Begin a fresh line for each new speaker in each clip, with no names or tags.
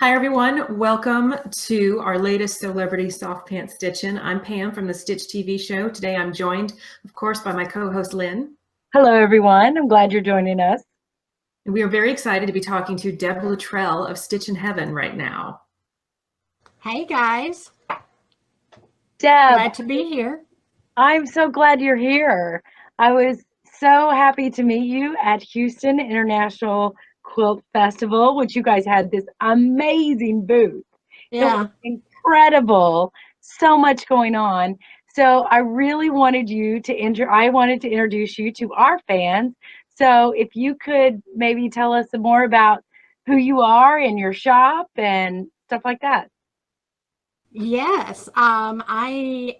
Hi everyone, welcome to our latest Sewlebrity Soft Pants Stitchin. I'm Pam from the Stitch TV show. Today I'm joined, of course, by my co-host Lynn.
Hello everyone, I'm glad you're joining us.
And we are very excited to be talking to Deb Luttrell of Stitch in Heaven right now.
Hey guys.
Deb,
Glad to be here.
I'm so glad you're here. I was so happy to meet you at Houston International Quilt Festival, which you guys had this amazing booth.
Yeah.
It was incredible. So much going on. So I really wanted you to I wanted to introduce you to our fans. So if you could maybe tell us some more about who you are in your shop and stuff like that.
Yes. I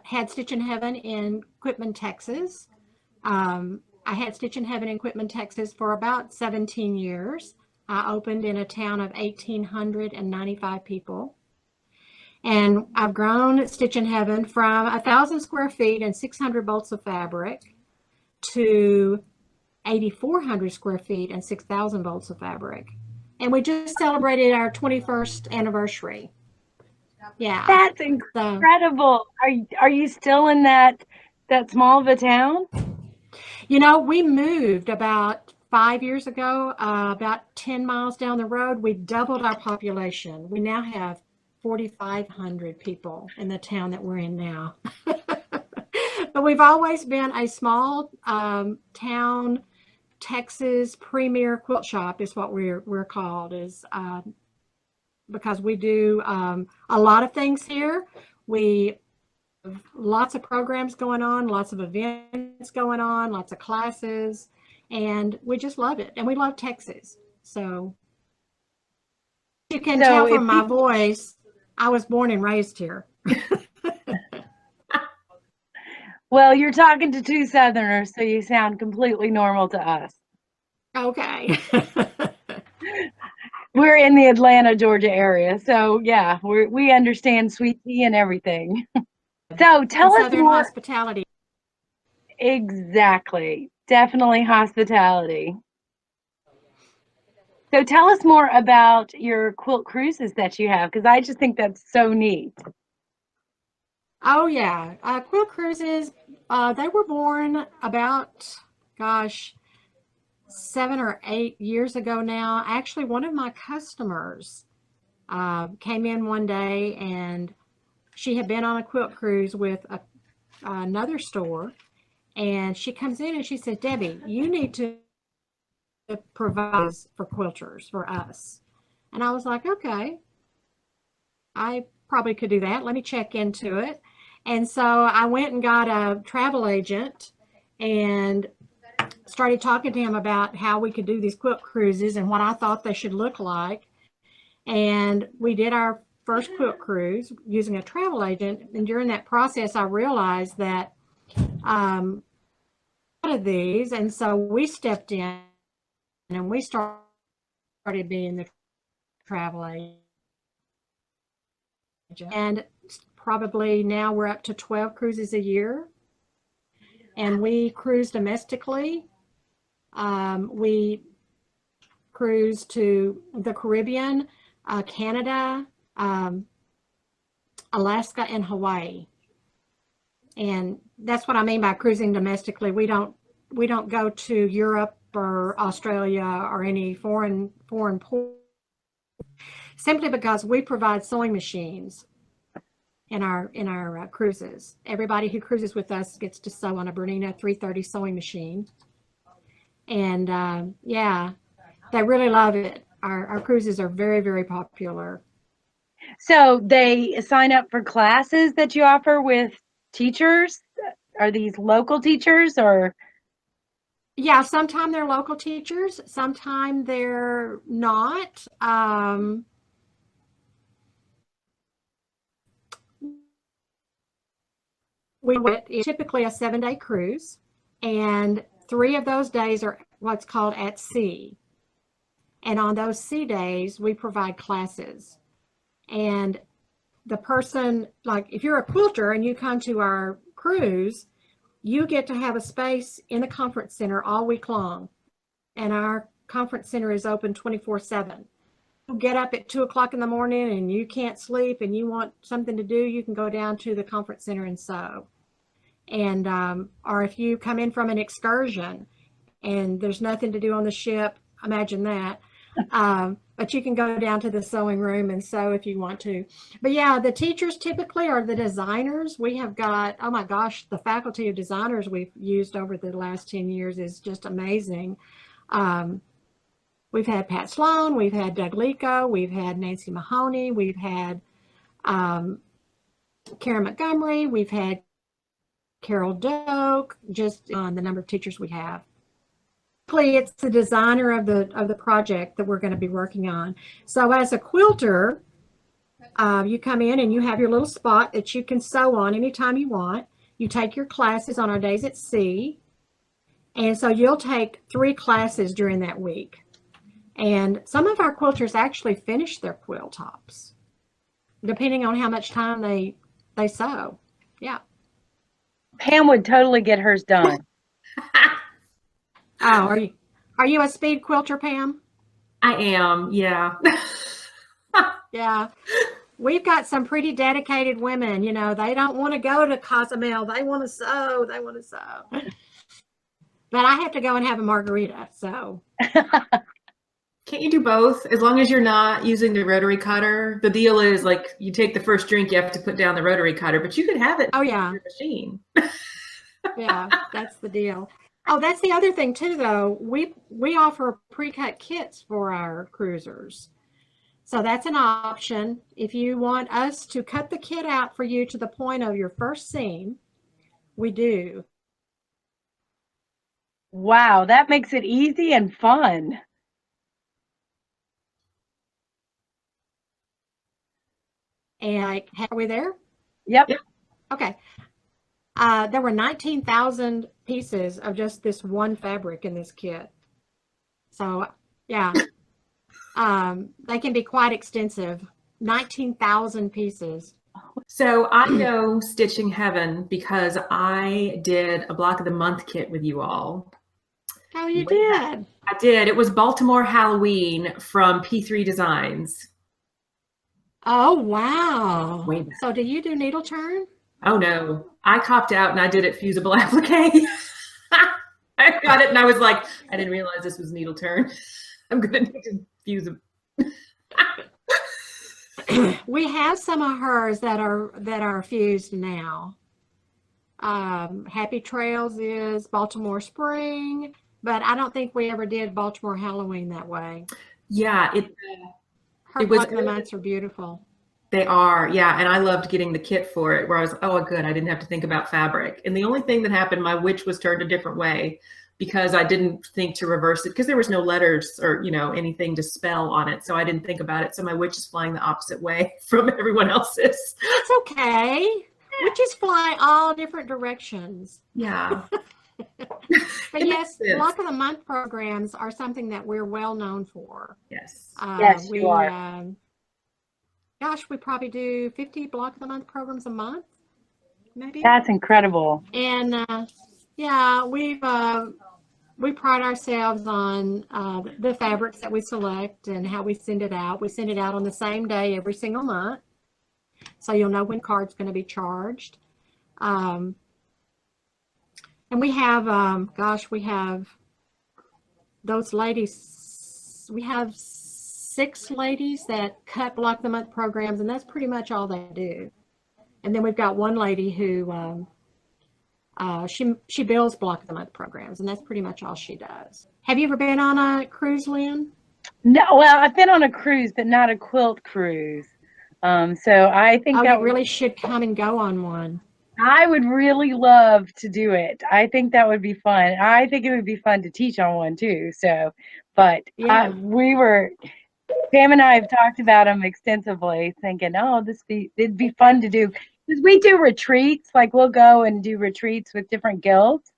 had Stitch in Heaven in Quitman, Texas. I had Stitch in Heaven in Quitman, Texas for about 17 years. I opened in a town of 1,895 people. And I've grown Stitch in Heaven from 1,000 square feet and 600 bolts of fabric to 8,400 square feet and 6,000 bolts of fabric. And we just celebrated our 21st anniversary. Yeah.
That's incredible. Are you still in that small of a town?
You know, we moved about 5 years ago, about 10 miles down the road. We doubled our population. We now have 4,500 people in the town that we're in now. But we've always been a small town, Texas premier quilt shop is what we're called, is because we do a lot of things here. We have lots of programs going on, lots of events going on, lots of classes, and we just love it. And we love Texas. So you can tell from my voice, I was born and raised here.
Well, you're talking to two Southerners, so you sound completely normal to us.
Okay.
We're in the Atlanta, Georgia area, so yeah, we understand sweet tea and everything. So tell us
Southern
more.
hospitality.
Exactly, definitely hospitality. So tell us more about your quilt cruises that you have, because I just think that's so neat.
Oh yeah, quilt cruises. They were born about, gosh, 7 or 8 years ago now. Actually, one of my customers came in one day and she had been on a quilt cruise with another store, and she comes in and she said, "Debbie, you need to provide for quilters for us." And I was like, okay, I probably could do that. Let me check into it. And so I went and got a travel agent and started talking to him about how we could do these quilt cruises and what I thought they should look like. And we did our first quilt cruise using a travel agent. And during that process, I realized that of these, and so we stepped in and we started being the travel agent. And probably now we're up to 12 cruises a year. And we cruise domestically. We cruise to the Caribbean, Canada, Alaska, and Hawaii. And that's what I mean by cruising domestically. We don't go to Europe or Australia or any foreign port, simply because we provide sewing machines in our cruises. Everybody who cruises with us gets to sew on a Bernina 330 sewing machine. And yeah, they really love it. Our cruises are very, very popular.
So they sign up for classes that you offer with teachers? Are these local teachers or?
Yeah, sometimes they're local teachers, sometimes they're not. It's typically a 7-day cruise, and 3 of those days are what's called at sea. And on those sea days, we provide classes. And the person, like if you're a quilter and you come to our cruise, you get to have a space in the conference center all week long. And our conference center is open 24/7. get up at 2 o'clock in the morning and you can't sleep and you want something to do, you can go down to the conference center and sew. And or if you come in from an excursion and there's nothing to do on the ship, imagine that. But you can go down to the sewing room and sew if you want to. But yeah, the teachers typically are the designers. We have got, oh my gosh, the faculty of designers we've used over the last 10 years is just amazing. We've had Pat Sloan, we've had Doug Lico, we've had Nancy Mahoney, we've had Karen Montgomery, we've had Carol Doak, just on the number of teachers we have. It's the designer of the project that we're going to be working on. So as a quilter, you come in and you have your little spot that you can sew on anytime you want. You take your classes on our days at sea. And so you'll take 3 classes during that week. And some of our quilters actually finish their quill tops, depending on how much time they sew. Yeah.
Pam would totally get hers done.
Oh, are you a speed quilter, Pam?
I am, yeah.
Yeah. We've got some pretty dedicated women, you know, they don't want to go to Cozumel. They want to sew. They want to sew. But I have to go and have a margarita, so.
Can't you do both? As long as you're not using the rotary cutter. The deal is like you take the first drink, you have to put down the rotary cutter, but you could have it
oh yeah
in your machine.
Yeah, that's the deal. Oh, that's the other thing too, though. We offer pre-cut kits for our cruisers. So that's an option. If you want us to cut the kit out for you to the point of your first seam, we do.
Wow, that makes it easy and fun.
And are we there?
Yep.
Okay. There were 19,000 pieces of just this one fabric in this kit. So yeah, they can be quite extensive. 19,000 pieces.
So I know Stitching Heaven because I did a block of the month kit with you all.
Oh, you did?
I did. It was Baltimore Halloween from P3 Designs.
Oh, wow.
Way back.
So do you do needle turn?
Oh no, I copped out and I did it fusible applique. I got it and I was like, I didn't realize this was needle turn. I'm gonna need to fuse them.
We have some of hers that are fused now. Happy Trails is Baltimore Spring, but I don't think we ever did Baltimore Halloween that way.
Yeah,
Her block of the months are beautiful.
They are, yeah, and I loved getting the kit for it where I was, oh good, I didn't have to think about fabric. And the only thing that happened, my witch was turned a different way because I didn't think to reverse it because there was no letters or, you know, anything to spell on it. So I didn't think about it. So my witch is flying the opposite way from everyone else's.
That's okay. Witches fly all different directions.
Yeah.
But yes, block of the month programs are something that we're well known for.
Yes.
Yes, you are.
Gosh, we probably do 50 block of the month programs a month, maybe.
That's incredible.
And yeah, we pride ourselves on the fabrics that we select and how we send it out. We send it out on the same day every single month, so you'll know when card's going to be charged. And we have, gosh, we have those ladies. We have 6 ladies that cut block of the month programs, and that's pretty much all they do. And then we've got one lady who she builds block of the month programs, and that's pretty much all she does. Have you ever been on a cruise, Lynn?
No, well, I've been on a cruise, but not a quilt cruise. So I think that
you really should come and go on one.
I would really love to do it. I think that would be fun. I think it would be fun to teach on one too. So, but
yeah.
Pam and I have talked about them extensively, thinking, oh, it'd be fun to do. Because we do retreats, like we'll go and do retreats with different guilds.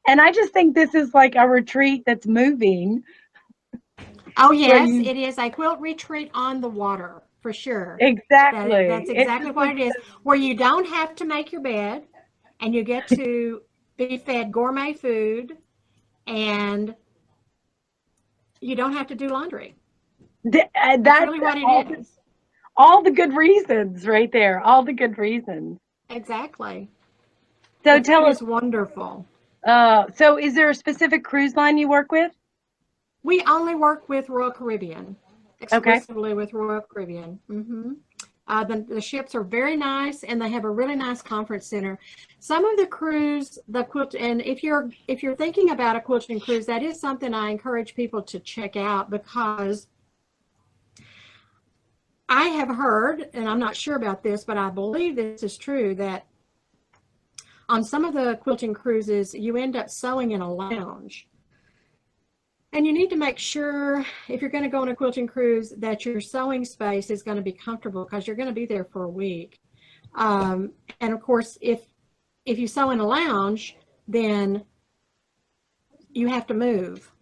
And I just think this is like a retreat that's moving.
Oh, yes, it is a quilt retreat on the water, for sure.
Exactly.
That's exactly what it is, where you don't have to make your bed and you get to be fed gourmet food and you don't have to do laundry. That's
That's
really what it is.
all the good reasons right there. All the good reasons.
Exactly.
So
The food
tell us,
is wonderful.
so is there a specific cruise line you work with?
We only work with Royal Caribbean,
Okay.
exclusively with Royal Caribbean. The ships are very nice, and they have a really nice conference center. Some of the cruise, the quilt, and if you're thinking about a quilting cruise, that is something I encourage people to check out, because I have heard, and I'm not sure about this, but I believe this is true, that on some of the quilting cruises, you end up sewing in a lounge. And you need to make sure, if you're going to go on a quilting cruise, that your sewing space is going to be comfortable, because you're going to be there for a week. And of course, if you sew in a lounge, then you have to move.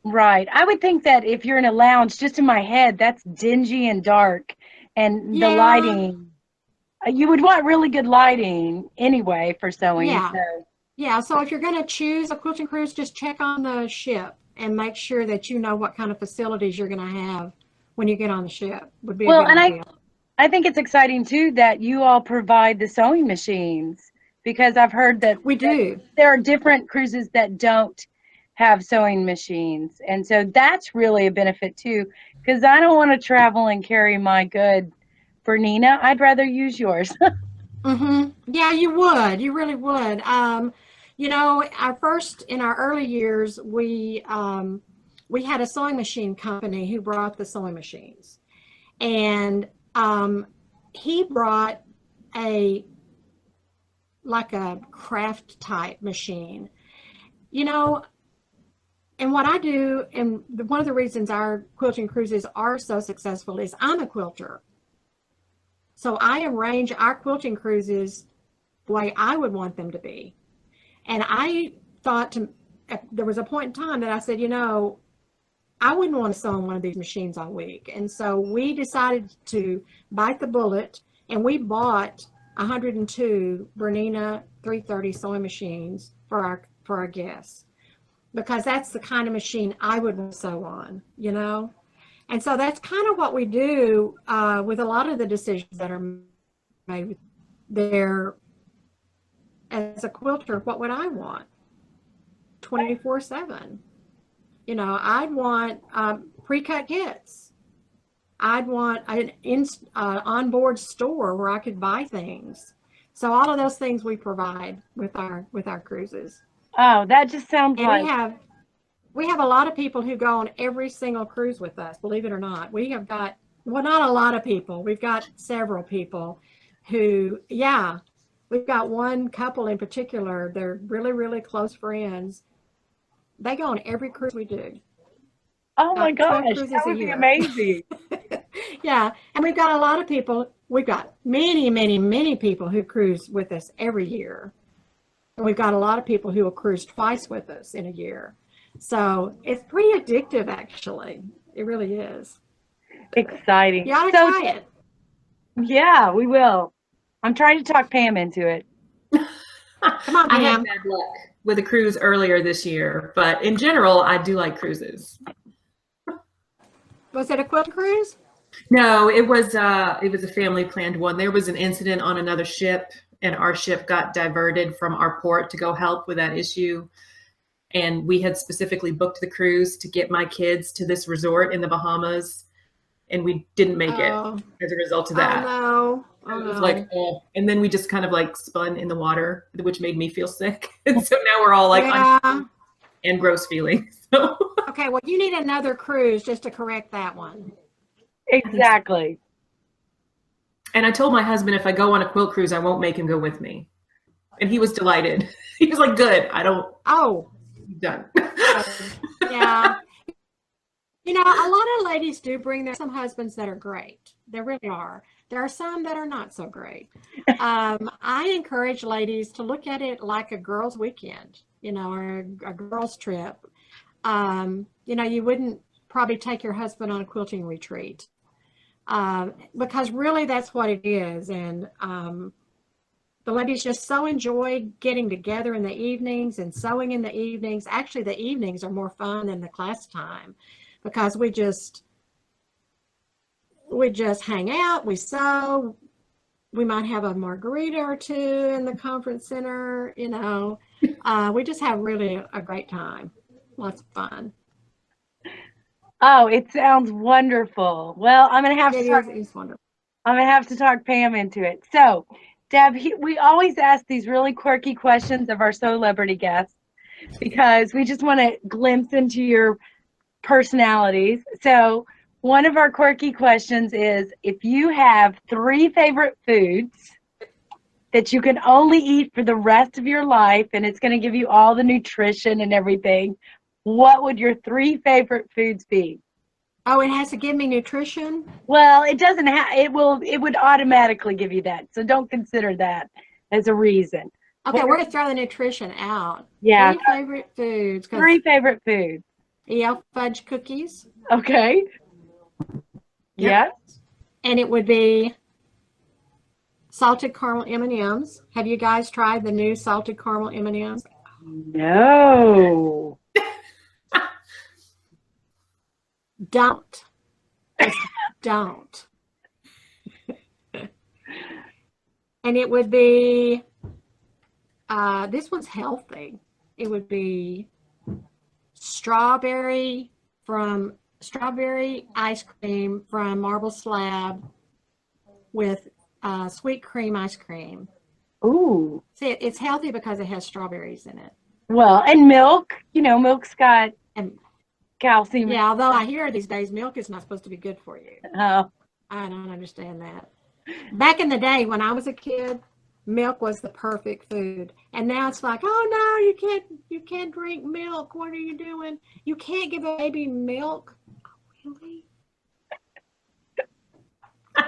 Right. I would think that if you're in a lounge, just in my head, that's dingy and dark, and the
Yeah,
lighting, you would want really good lighting anyway for sewing.
yeah,
So,
yeah. So if you're going to choose a quilting cruise, just check on the ship and make sure that you know what kind of facilities you're going to have when you get on the ship. Would be a
well,
good
and
idea.
I think it's exciting too that you all provide the sewing machines, because I've heard that,
We do.
there are different cruises that don't have sewing machines. And so that's really a benefit too, because I don't want to travel and carry my good for Nina. I'd rather use yours.
Yeah, you would. You really would. In our early years, we had a sewing machine company who brought the sewing machines, and he brought a like a craft type machine. You know, and what I do, and one of the reasons our quilting cruises are so successful is I'm a quilter. So I arrange our quilting cruises the way I would want them to be. And I thought there was a point in time that I said, I wouldn't want to sew on one of these machines all week. And so we decided to bite the bullet, and we bought 102 Bernina 330 sewing machines for our guests, because that's the kind of machine I would sew on. And so that's kind of what we do with a lot of the decisions that are made there. As a quilter, what would I want? 24/7. I'd want pre-cut kits. I'd want an onboard store where I could buy things. So all of those things we provide with our cruises.
Oh, that just sounds
And
like,
we have a lot of people who go on every single cruise with us, believe it or not. We have got, well, not a lot of people. We've got several people who, yeah, we've got one couple in particular. They're really, really close friends. They go on every cruise we do.
oh my
12
gosh,
cruises
that
a
would be
year.
amazing.
Yeah, and we've got a lot of people. We've got many, many, many people who cruise with us every year. And we've got a lot of people who will cruise twice with us in a year. So it's pretty addictive, actually. It really is.
Exciting.
You ought to
So,
try it.
yeah, we will. I'm trying to talk Pam into it.
Come on,
I had
Pam.
bad luck with a cruise earlier this year, but in general, I do like cruises.
Was it a quilt cruise?
No, it was a family planned one. There was an incident on another ship, and our ship got diverted from our port to go help with that issue. And we had specifically booked the cruise to get my kids to this resort in the Bahamas, and we didn't make it as a result of that.
Oh no.
It was like, oh. And then we just kind of like spun in the water, which made me feel sick. And so now we're all like,
yeah.
And gross feelings. So.
Okay, well, you need another cruise just to correct that one.
Exactly.
And I told my husband, if I go on a quilt cruise, I won't make him go with me. And he was delighted. He was like, good. I don't.
Oh.
Done.
Yeah. A lot of ladies do bring some husbands that are great. There really are. There are some that are not so great. I encourage ladies to look at it like a girls' weekend, or a girls' trip. You wouldn't probably take your husband on a quilting retreat, because really that's what it is. And the ladies just so enjoy getting together in the evenings and sewing in the evenings. Actually, the evenings are more fun than the class time, because we just we just hang out, we sew, we might have a margarita or two in the conference center, you know. We just have really a great time. Lots of fun.
Oh, it sounds wonderful. Well,
It's wonderful.
I'm gonna have to talk Pam into it. So, Deb, we always ask these really quirky questions of our Sewlebrity guests because we just want to glimpse into your personalities. So, one of our quirky questions is if you have 3 favorite foods that you can only eat for the rest of your life and it's going to give you all the nutrition and everything, what would your 3 favorite foods be?
Oh, it has to give me nutrition?
Well, it doesn't have, it would automatically give you that. So don't consider that as a reason.
Okay, we're going to throw the nutrition out.
Yeah.
3 favorite foods.
3 favorite foods.
EL fudge cookies.
Okay.
Yep.
Yes.
And it would be salted caramel M&Ms. Have you guys tried the new salted caramel M&Ms?
No.
Don't. Just don't. And it would be, this one's healthy. It would be strawberry ice cream from Marble Slab with sweet cream ice cream.
Ooh.
See, it's healthy because it has strawberries in it.
Well, and milk. You know, milk's got calcium.
Yeah, although I hear these days milk is not supposed to be good for you.
Oh.
I don't understand that. Back in the day when I was a kid, milk was the perfect food. And now it's like, oh no, you can't drink milk. What are you doing? You can't give a baby milk. Oh, really?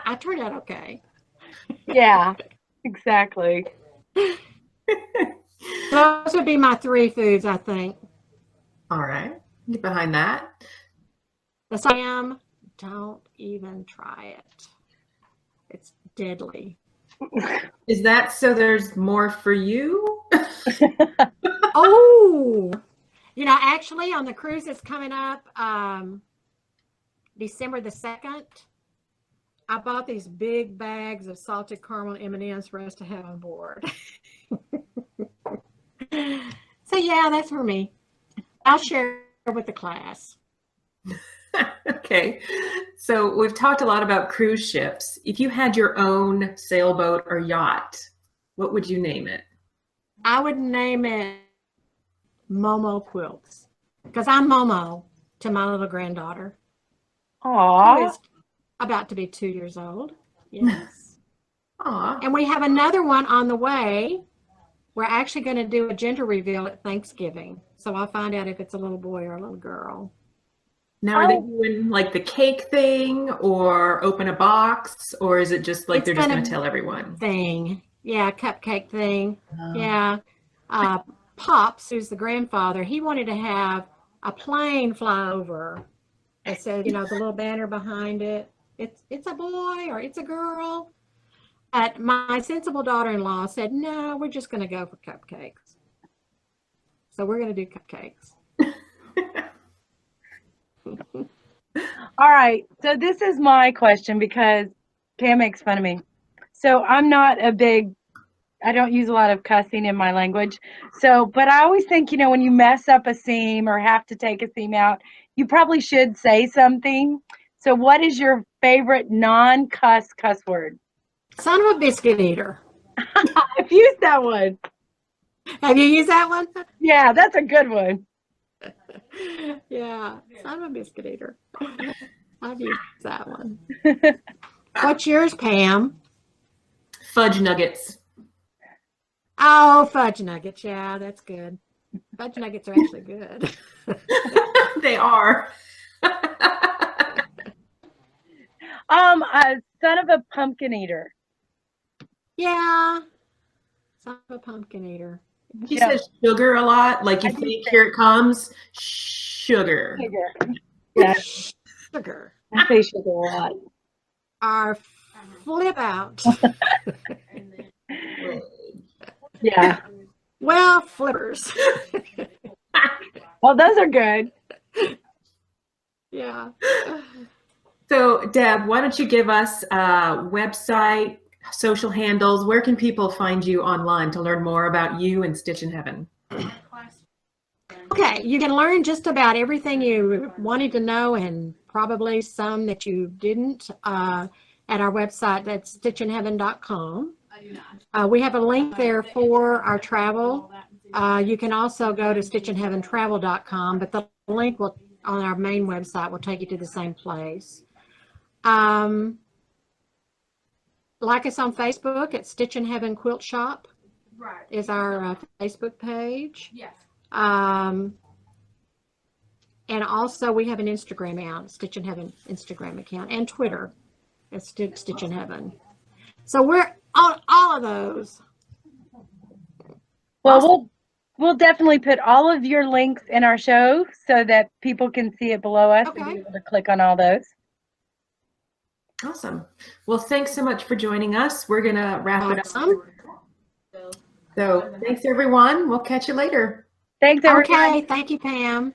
I turned out okay.
Yeah, exactly.
Those would be my 3 foods, I think.
All right. Get behind that.
The Sam, don't even try it. It's deadly.
Is that so there's more for you?
Oh, you know, actually on the cruise that's coming up, December the 2nd, I bought these big bags of salted caramel M&Ms for us to have on board. So yeah, that's for me. I'll share with the class.
Okay. So we've talked a lot about cruise ships. If you had your own sailboat or yacht, what would you name it?
I would name it Momo Quilts because I'm Momo to my little granddaughter.
Aww.
Who is about to be 2 years old. Yes.
Aw.
And we have another one on the way. We're actually going to do a gender reveal at Thanksgiving. So I'll find out if it's a little boy or a little girl.
Now, are they doing like the cake thing or open a box, or is it just like they're just going to tell everyone?
Thing. Yeah, cupcake thing. Yeah. Pops, who's the grandfather, he wanted to have a plane fly over. It said, you know, the little banner behind it. It's a boy or it's a girl. But my sensible daughter-in-law said, no, we're just going to go for cupcakes. So we're going to do cupcakes.
All right. So this is my question because Pam makes fun of me. So I'm not I don't use a lot of cussing in my language. So, but I always think, you know, when you mess up a seam or have to take a seam out, you probably should say something. So what is your favorite non-cuss word?
Son of a biscuit eater.
I've used that one.
Have you used that one?
Yeah, that's a good one.
Yeah, son of a biscuit eater. I've used that one. What's yours, Pam?
Fudge nuggets.
Oh, fudge nuggets. Yeah, that's good. Fudge nuggets are actually good.
They are.
Son of a pumpkin eater.
Yeah, son of a pumpkin eater.
He says sugar a lot. Like you think, here it comes, sugar.
Sugar. Yeah,
Sugar.
I say sugar a lot.
Our flip out.
Yeah.
Well, flippers.
Well, those are good.
Yeah.
So, Deb, why don't you give us a website, social handles? Where can people find you online to learn more about you and Stitch in Heaven?
Okay, you can learn just about everything you wanted to know and probably some that you didn't at our website. That's stitchinheaven.com. We have a link there for our travel. You can also go to stitchinheaventravel.com, but the link will on our main website will take you to the same place. Like us on Facebook at Stitch in Heaven Quilt Shop. Right. Is our Facebook page. Yes. And also we have an Instagram account, Stitch in Heaven Instagram account, and Twitter at Stitch in Heaven. So we're on all of those.
Well,
Awesome.
we'll definitely put all of your links in our show so that people can see it below us and be able to click on all those.
Awesome. Well, thanks so much for joining us. We're going to wrap it up. So thanks, everyone. We'll catch you later.
Thanks, everyone.
Okay. Thank you, Pam.